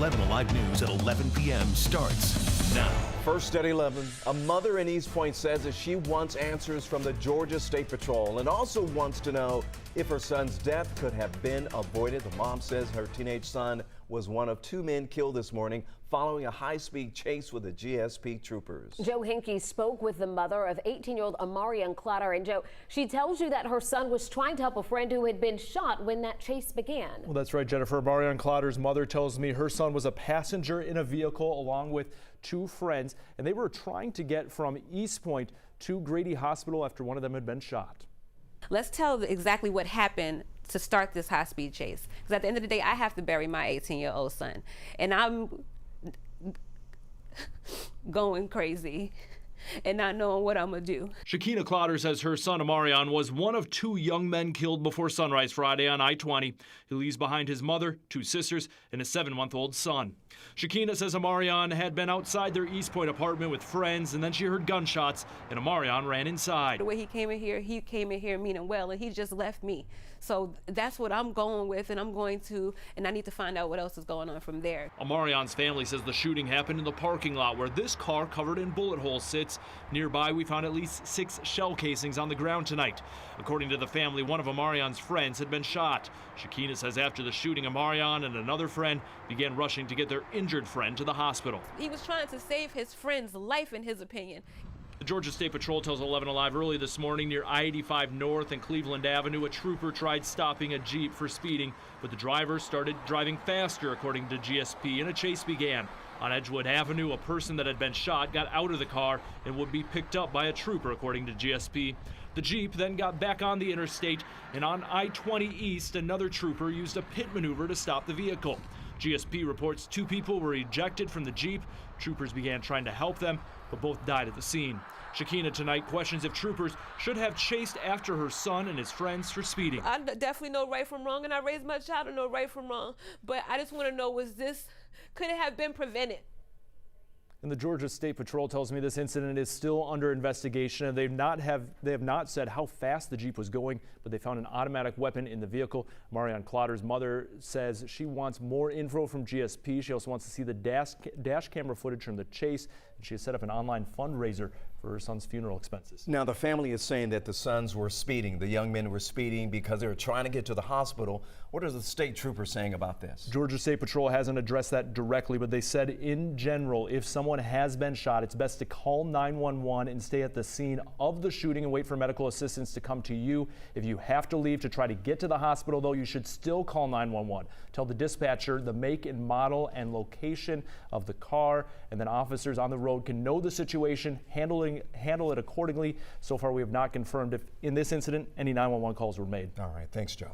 11 Alive News at 11 p.m. starts now. First at 11, a mother in East Point says that she wants answers from the Georgia State Patrol and also wants to know if her son's death could have been avoided. The mom says her teenage son was one of two men killed this morning following a high-speed chase with the GSP troopers. Joe Hinkie spoke with the mother of 18-year-old Amarion Clotter. And Joe, she tells you that her son was trying to help a friend who had been shot when that chase began. Well, that's right, Jennifer. Amarion Clotter's mother tells me her son was a passenger in a vehicle along with two friends, and they were trying to get from East Point to Grady Hospital after one of them had been shot. Let's tell exactly what happened to start this high-speed chase. Because at the end of the day, I have to bury my 18-year-old son. And I'm going crazy and not knowing what I'm going to do. Shakeena Clotter says her son Amarion was one of two young men killed before sunrise Friday on I-20. He leaves behind his mother, two sisters, and a 7-month-old son. Shakeena says Amarion had been outside their East Point apartment with friends, and then she heard gunshots, and Amarion ran inside. The way he came in here meaning well, and he just left me. So that's what I'm going with, and I need to find out what else is going on from there. Amarion's family says the shooting happened in the parking lot where this car covered in bullet holes sits. Nearby, we found at least 6 shell casings on the ground tonight. According to the family, one of Amarion's friends had been shot. Shakeena says after the shooting, Amarion and another friend began rushing to get their injured friend to the hospital. He was trying to save his friend's life, in his opinion. The Georgia State Patrol tells 11 Alive early this morning near I-85 North and Cleveland Avenue, a trooper tried stopping a Jeep for speeding, but the driver started driving faster, according to GSP, and a chase began. On Edgewood Avenue, a person that had been shot got out of the car and would be picked up by a trooper, according to GSP. The Jeep then got back on the interstate, and on I-20 East, another trooper used a pit maneuver to stop the vehicle. GSP reports 2 people were ejected from the Jeep. Troopers began trying to help them, but both died at the scene. Shakeena tonight questions if troopers should have chased after her son and his friends for speeding. I definitely know right from wrong, and I raised my child to know right from wrong. But I just want to know, could it have been prevented? And the Georgia State Patrol tells me this incident is still under investigation, and they have not said how fast the Jeep was going, but they found an automatic weapon in the vehicle. Amarion Clotter's mother says she wants more info from GSP. She also wants to see the dash camera footage from the chase, and she has set up an online fundraiser for her son's funeral expenses. Now, the family is saying that the sons were speeding. The young men were speeding because they were trying to get to the hospital. What are the state troopers saying about this? Georgia State Patrol hasn't addressed that directly, but they said in general, if someone has been shot, it's best to call 911 and stay at the scene of the shooting and wait for medical assistance to come to you. If you have to leave to try to get to the hospital, though, you should still call 911. Tell the dispatcher the make and model and location of the car, and then officers on the road can know the situation, handle it accordingly. So far, we have not confirmed if in this incident any 911 calls were made. All right, thanks, Joe.